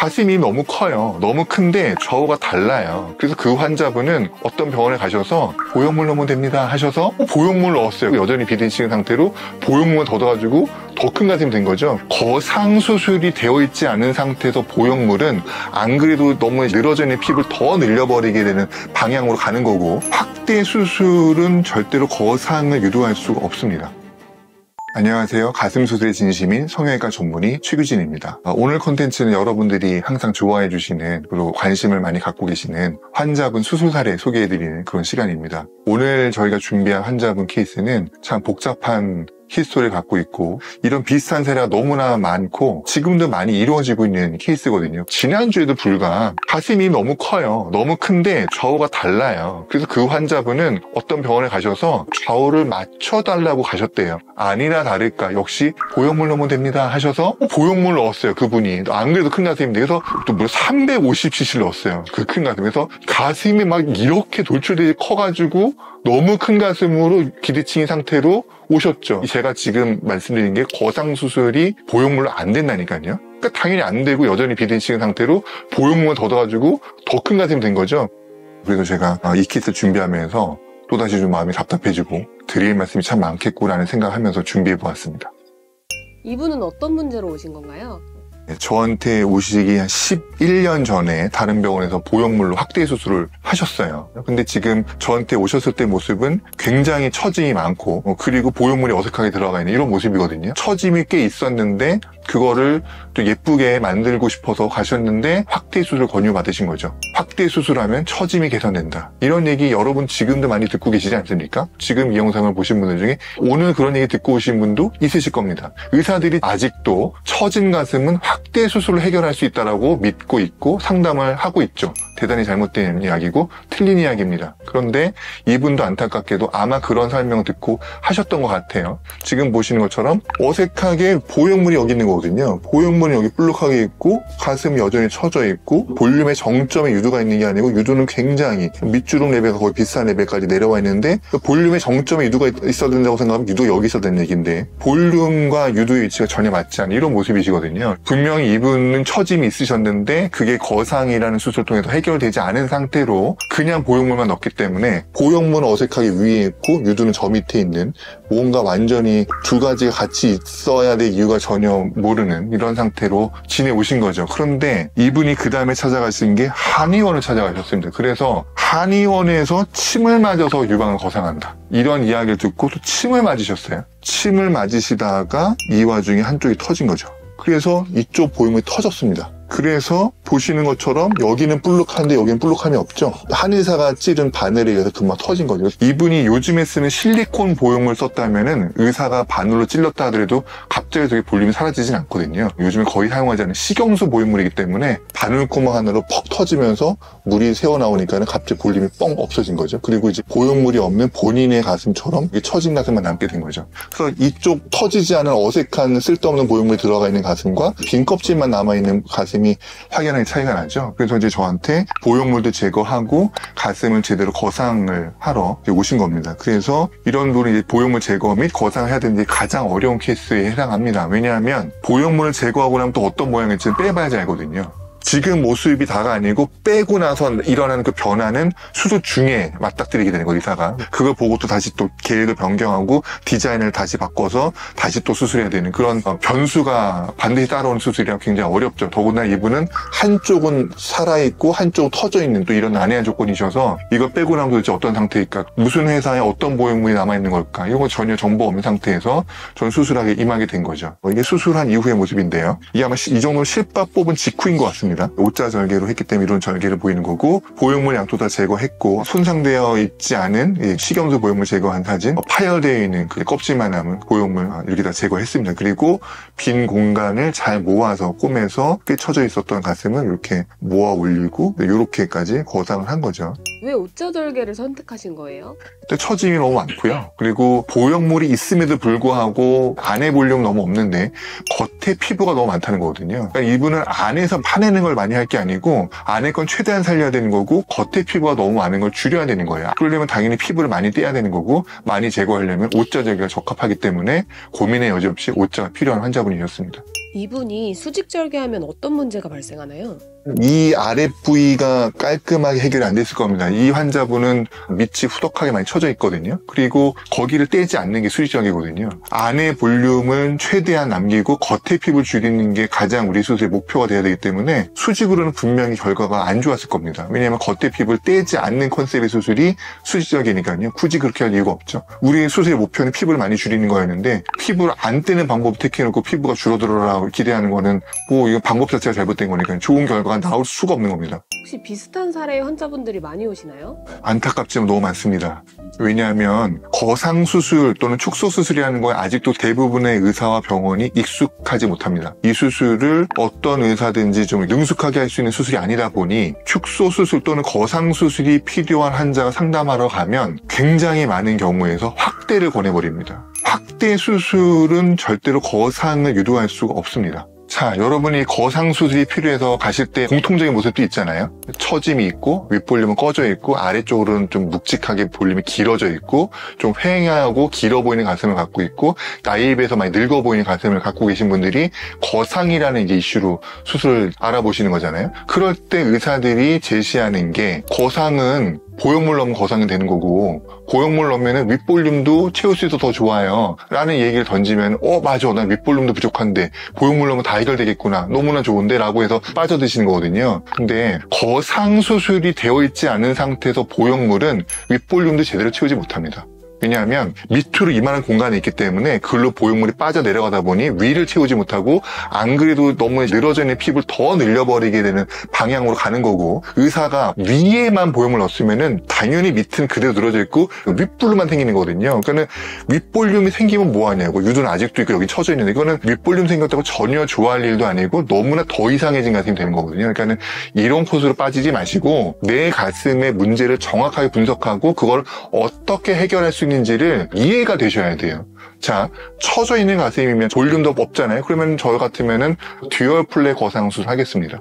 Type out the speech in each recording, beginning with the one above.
가슴이 너무 커요. 너무 큰데 좌우가 달라요. 그래서 그 환자분은 어떤 병원에 가셔서 보형물 넣으면 됩니다 하셔서 보형물 넣었어요. 여전히 비대칭 상태로 보형물만 더 넣어가지고 더 큰 가슴이 된 거죠. 거상 수술이 되어 있지 않은 상태에서 보형물은 안 그래도 너무 늘어져 있는 피부를 더 늘려버리게 되는 방향으로 가는 거고, 확대 수술은 절대로 거상을 유도할 수가 없습니다. 안녕하세요. 가슴 수술의 진심인 성형외과 전문의 최규진입니다. 오늘 콘텐츠는 여러분들이 항상 좋아해 주시는, 그리고 관심을 많이 갖고 계시는 환자분 수술 사례 소개해드리는 그런 시간입니다. 오늘 저희가 준비한 환자분 케이스는 참 복잡한 히스토리를 갖고 있고, 이런 비슷한 사례가 너무나 많고 지금도 많이 이루어지고 있는 케이스거든요. 지난주에도 불과 가슴이 너무 커요. 너무 큰데 좌우가 달라요. 그래서 그 환자분은 어떤 병원에 가셔서 좌우를 맞춰달라고 가셨대요. 아니나 다를까 역시 보형물 넣으면 됩니다 하셔서 보형물 넣었어요. 그분이 안 그래도 큰 가슴인데, 그래서 또 무려 350cc를 넣었어요. 그 큰 가슴에서 가슴이 막 이렇게 돌출되게 커가지고 너무 큰 가슴으로 비대칭인 상태로 오셨죠. 제가 지금 말씀드린 게 거상 수술이 보형물로 안 된다니까요. 그러니까 당연히 안 되고 여전히 비대칭인 상태로 보형물만 더 넣어가지고 더 큰 가슴이 된 거죠. 그래서 제가 이 케이스 준비하면서 또다시 좀 마음이 답답해지고 드릴 말씀이 참 많겠구나라는 생각하면서 준비해보았습니다. 이분은 어떤 문제로 오신 건가요? 저한테 오시기 한 11년 전에 다른 병원에서 보형물로 확대 수술을 하셨어요. 근데 지금 저한테 오셨을 때 모습은 굉장히 처짐이 많고, 그리고 보형물이 어색하게 들어가 있는 이런 모습이거든요. 처짐이 꽤 있었는데 그거를 또 예쁘게 만들고 싶어서 가셨는데 확대 수술을 권유받으신 거죠. 확대 수술하면 처짐이 개선된다. 이런 얘기 여러분 지금도 많이 듣고 계시지 않습니까? 지금 이 영상을 보신 분들 중에 오늘 그런 얘기 듣고 오신 분도 있으실 겁니다. 의사들이 아직도 처진 가슴은 확대 수술을 해결할 수 있다고 믿고 있고 상담을 하고 있죠. 대단히 잘못된 이야기고 틀린 이야기입니다. 그런데 이분도 안타깝게도 아마 그런 설명을 듣고 하셨던 것 같아요. 지금 보시는 것처럼 어색하게 보형물이 여기 있는 거거든요. 보형물은 여기 볼록하게 있고 가슴이 여전히 처져 있고 볼륨의 정점에 유두가 있는 게 아니고 유두는 굉장히 밑주름 레벨과 거의 비슷한 레벨까지 내려와 있는데, 볼륨의 정점에 유두가 있어야 된다고 생각하면 유두가 여기 있어야 되는 얘기인데 볼륨과 유두의 위치가 전혀 맞지 않는 이런 모습이시거든요. 분명히 이분은 처짐이 있으셨는데 그게 거상이라는 수술을 통해서 해결되지 않은 상태로 그냥 보형물만 넣었기 때문에 보형물은 어색하게 위에 있고 유두는 저 밑에 있는, 뭔가 완전히 두 가지가 같이 있어야 될 이유가 전혀 모르는 이런 상태로 지내오신 거죠. 그런데 이분이 그 다음에 찾아가신 게 한의원을 찾아가셨습니다. 그래서 한의원에서 침을 맞아서 유방을 거상한다, 이런 이야기를 듣고 또 침을 맞으셨어요. 침을 맞으시다가 이 와중에 한쪽이 터진 거죠. 그래서 이쪽 보형물이 터졌습니다. 그래서 보시는 것처럼 여기는 볼록한데 여기는 볼록함이 없죠. 한의사가 찌른 바늘에 의해서 금방 터진 거죠. 이분이 요즘에 쓰는 실리콘 보형물 썼다면은 의사가 바늘로 찔렀다 하더라도 갑자기 저기 볼륨이 사라지진 않거든요. 요즘에 거의 사용하지 않는 식용수 보형물이기 때문에 바늘구멍 하나로 퍽 터지면서 물이 새어나오니까는 갑자기 볼륨이 뻥 없어진 거죠. 그리고 이제 보형물이 없는 본인의 가슴처럼 이게 처진 가슴만 남게 된 거죠. 그래서 이쪽 터지지 않은 어색한 쓸데없는 보형물이 들어가 있는 가슴과 빈 껍질만 남아있는 가슴 확연하게 차이가 나죠. 그래서 이제 저한테 보형물도 제거하고 가슴을 제대로 거상을 하러 오신 겁니다. 그래서 이런 분이 이제 보형물 제거 및 거상을 해야 되는 게 가장 어려운 케이스에 해당합니다. 왜냐하면 보형물을 제거하고 나면 또 어떤 모양일지는 빼봐야지 알거든요. 지금 모습이 다가 아니고 빼고 나서 일어나는 그 변화는 수술 중에 맞닥뜨리게 되는 거예요, 의사가. 그걸 보고 또 다시 또 계획을 변경하고 디자인을 다시 바꿔서 다시 또 수술해야 되는 그런 변수가 반드시 따라오는 수술이라 굉장히 어렵죠. 더구나 이분은 한쪽은 살아있고 한쪽은 터져있는 또 이런 난해한 조건이셔서 이걸 빼고 나면 도대체 어떤 상태일까, 무슨 회사에 어떤 보형물이 남아있는 걸까, 이런 거 전혀 정보가 없는 상태에서 저는 수술하게 임하게 된 거죠. 이게 수술한 이후의 모습인데요. 이게 아마 이 정도는 실밥 뽑은 직후인 것 같습니다. 오자 절개로 했기 때문에 이런 절개를 보이는 거고, 보형물 양쪽 다 제거했고 손상되어 있지 않은 식염수 보형물 제거한 사진, 파열되어 있는 그 껍질만 남은 보형물 이렇게 다 제거했습니다. 그리고 빈 공간을 잘 모아서 꼬매서 꽤 처져 있었던 가슴을 이렇게 모아 올리고 이렇게까지 거상을 한 거죠. 왜 오자절개를 선택하신 거예요? 처짐이 너무 많고요. 그리고 보형물이 있음에도 불구하고 안에 볼륨 너무 없는데 겉에 피부가 너무 많다는 거거든요. 그러니까 이분은 안에서 파내는 걸 많이 할 게 아니고 안에 건 최대한 살려야 되는 거고 겉에 피부가 너무 많은 걸 줄여야 되는 거예요. 그러려면 당연히 피부를 많이 떼야 되는 거고 많이 제거하려면 오자절개가 적합하기 때문에 고민의 여지 없이 오자가 필요한 환자분이셨습니다. 이분이 수직절개하면 어떤 문제가 발생하나요? 이 아랫 부위가 깔끔하게 해결이 안 됐을 겁니다. 이 환자분은 밑이 후덕하게 많이 쳐져 있거든요. 그리고 거기를 떼지 않는 게 수직절개거든요. 안의 볼륨은 최대한 남기고 겉의 피부를 줄이는 게 가장 우리 수술의 목표가 돼야 되기 때문에 수직으로는 분명히 결과가 안 좋았을 겁니다. 왜냐하면 겉의 피부를 떼지 않는 컨셉의 수술이 수직절개니까요. 굳이 그렇게 할 이유가 없죠. 우리 수술의 목표는 피부를 많이 줄이는 거였는데 피부를 안 떼는 방법을 택해놓고 피부가 줄어들어라 기대하는 거는 이거 방법 자체가 잘못된 거니까 좋은 결과가 나올 수가 없는 겁니다. 혹시 비슷한 사례의 환자분들이 많이 오시나요? 안타깝지만 너무 많습니다. 왜냐하면 거상수술 또는 축소수술이라는 건 아직도 대부분의 의사와 병원이 익숙하지 못합니다. 이 수술을 어떤 의사든지 좀 능숙하게 할 수 있는 수술이 아니다 보니 축소수술 또는 거상수술이 필요한 환자가 상담하러 가면 굉장히 많은 경우에서 확대를 권해버립니다. 확대 수술은 절대로 거상을 유도할 수가 없습니다. 자, 여러분이 거상수술이 필요해서 가실 때 공통적인 모습도 있잖아요. 처짐이 있고 윗볼륨은 꺼져 있고 아래쪽으로는 좀 묵직하게 볼륨이 길어져 있고 좀 휑하고 길어 보이는 가슴을 갖고 있고 나이에 비해서 많이 늙어 보이는 가슴을 갖고 계신 분들이 거상이라는 이제 이슈로 수술을 알아보시는 거잖아요. 그럴 때 의사들이 제시하는 게 거상은 보형물 넣으면 거상이 되는 거고 보형물 넣으면 윗볼륨도 채울 수 있어서 더 좋아요 라는 얘기를 던지면 맞아, 난 윗볼륨도 부족한데 보형물 넣으면 다 해결되겠구나, 너무나 좋은데 라고 해서 빠져드시는 거거든요. 근데 거상 수술이 되어 있지 않은 상태에서 보형물은 윗볼륨도 제대로 채우지 못합니다. 왜냐하면 밑으로 이만한 공간이 있기 때문에 그걸로 보형물이 빠져 내려가다 보니 위를 채우지 못하고 안 그래도 너무 늘어져 있는 피부를 더 늘려버리게 되는 방향으로 가는 거고, 의사가 위에만 보형물 넣었으면은 당연히 밑은 그대로 늘어져 있고 윗볼륨만 생기는 거거든요. 그러니까는 윗볼륨이 생기면 뭐하냐고, 유두는 아직도 있고 여기 쳐져 있는데 이거는 윗볼륨 생겼다고 전혀 좋아할 일도 아니고 너무나 더 이상해진 가슴이 되는 거거든요. 그러니까는 이런 코스로 빠지지 마시고 내 가슴의 문제를 정확하게 분석하고 그걸 어떻게 해결할 수 있는지를 이해가 되셔야 돼요. 자, 처져 있는 가슴이면 볼륨도 없잖아요. 그러면 저 같으면은 듀얼 플레 거상수술 하겠습니다.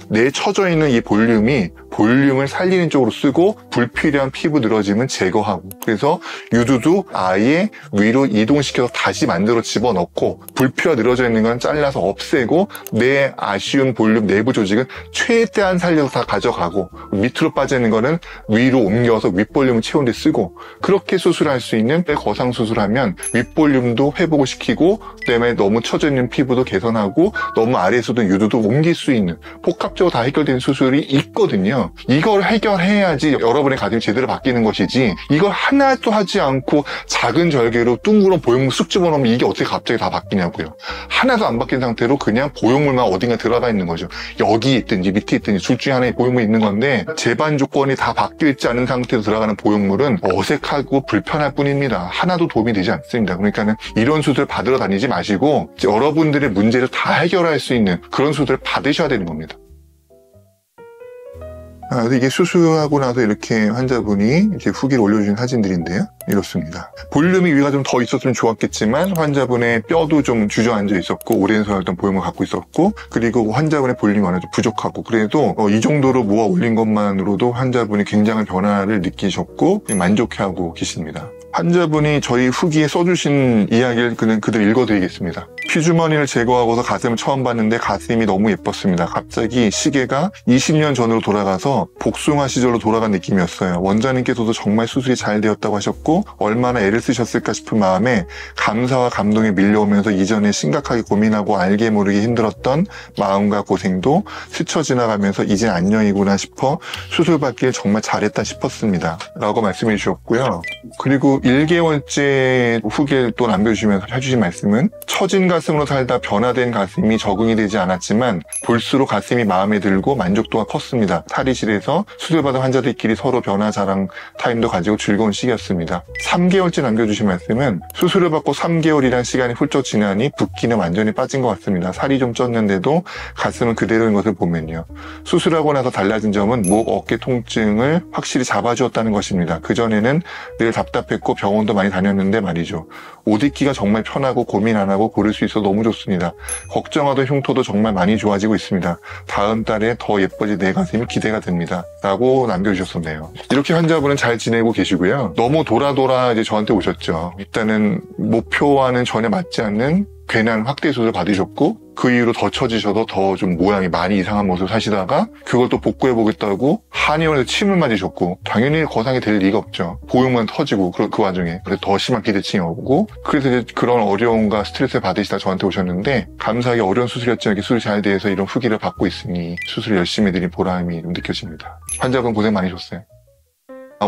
내 처져 있는 이 볼륨을 살리는 쪽으로 쓰고 불필요한 피부 늘어짐은 제거하고, 그래서 유두도 아예 위로 이동시켜서 다시 만들어 집어넣고 불필요한 늘어져 있는 건 잘라서 없애고 내 아쉬운 볼륨 내부 조직은 최대한 살려서 다 가져가고 밑으로 빠지는 거는 위로 옮겨서 윗볼륨을 채우는 데 쓰고, 그렇게 수술할 수 있는 거상 수술하면 윗볼륨도 회복을 시키고 그다음에 너무 처져 있는 피부도 개선하고 너무 아래에서도 유두도 옮길 수 있는 복합적으로 다 해결되는 수술이 있거든요. 이걸 해결해야지 여러분의 가슴이 제대로 바뀌는 것이지, 이걸 하나도 하지 않고 작은 절개로 둥그런 보형물 쑥 집어넣으면 이게 어떻게 갑자기 다 바뀌냐고요. 하나도 안 바뀐 상태로 그냥 보형물만 어딘가 들어가 있는 거죠. 여기 있든지 밑에 있든지 둘 중에 하나에 보형물이 있는 건데, 제반 조건이 다 바뀌어 있지 않은 상태에서 들어가는 보형물은 어색하고 불편할 뿐입니다. 하나도 도움이 되지 않습니다. 그러니까는 이런 수술 받으러 다니지 마시고 여러분들의 문제를 다 해결할 수 있는 그런 수술을 받으셔야 되는 겁니다. 이게 수술하고 나서 이렇게 환자분이 이제 후기를 올려주신 사진들인데요. 이렇습니다. 볼륨이 위가 좀 더 있었으면 좋았겠지만 환자분의 뼈도 좀 주저앉아 있었고 오랜 세월던 보형을 갖고 있었고, 그리고 환자분의 볼륨이 어느 정도 부족하고, 그래도 이 정도로 모아 올린 것만으로도 환자분이 굉장한 변화를 느끼셨고 만족해하고 계십니다. 환자분이 저희 후기에 써주신 이야기를 그대로 읽어드리겠습니다. 피주머니를 제거하고서 가슴을 처음 봤는데 가슴이 너무 예뻤습니다. 갑자기 시계가 20년 전으로 돌아가서 복숭아 시절로 돌아간 느낌이었어요. 원장님께서도 정말 수술이 잘 되었다고 하셨고 얼마나 애를 쓰셨을까 싶은 마음에 감사와 감동이 밀려오면서 이전에 심각하게 고민하고 알게 모르게 힘들었던 마음과 고생도 스쳐 지나가면서 이젠 안녕이구나 싶어 수술받길 정말 잘했다 싶었습니다. 라고 말씀해 주셨고요. 그리고 1개월째 후기를 또 남겨주시면서 해주신 말씀은, 처진 가슴으로 살다 변화된 가슴이 적응이 되지 않았지만 볼수록 가슴이 마음에 들고 만족도가 컸습니다. 탈의실에서 수술받은 환자들끼리 서로 변화 자랑 타임도 가지고 즐거운 시기였습니다. 3개월째 남겨주신 말씀은, 수술을 받고 3개월이란 시간이 훌쩍 지나니 붓기는 완전히 빠진 것 같습니다. 살이 좀 쪘는데도 가슴은 그대로인 것을 보면요. 수술하고 나서 달라진 점은 목, 어깨 통증을 확실히 잡아주었다는 것입니다. 그전에는 늘 답답했고 많고 병원도 많이 다녔는데 말이죠. 옷 입기가 정말 편하고 고민 안 하고 고를 수 있어서 너무 좋습니다. 걱정하던 흉터도 정말 많이 좋아지고 있습니다. 다음 달에 더 예뻐질 내 가슴이 기대가 됩니다. 라고 남겨주셨었네요. 이렇게 환자분은 잘 지내고 계시고요. 너무 돌아 이제 저한테 오셨죠. 일단은 목표와는 전혀 맞지 않는 괜한 확대 수술을 받으셨고 그 이후로 더 처지셔서 더 좀 모양이 많이 이상한 모습을 사시다가 그걸 또 복구해보겠다고 한의원에서 침을 맞으셨고 당연히 거상이 될 리가 없죠. 보형만 터지고 그 와중에 그래서 더 심한 기대칭이 오고 그래서 이제 그런 어려움과 스트레스를 받으시다 저한테 오셨는데 감사하게 어려운 수술이었지만 이렇게 수술이 잘 돼서 이런 후기를 받고 있으니 수술을 열심히 해드린 보람이 좀 느껴집니다. 환자분 고생 많으셨어요.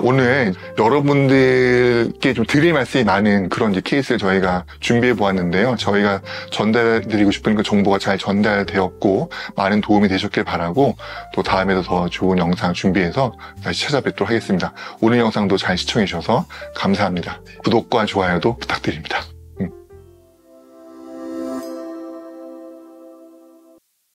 오늘 여러분들께 좀 드릴 말씀이 많은 그런 이제 케이스를 저희가 준비해 보았는데요. 저희가 전달드리고 싶은 그 정보가 잘 전달되었고 많은 도움이 되셨길 바라고 또 다음에도 더 좋은 영상 준비해서 다시 찾아뵙도록 하겠습니다. 오늘 영상도 잘 시청해 주셔서 감사합니다. 구독과 좋아요도 부탁드립니다.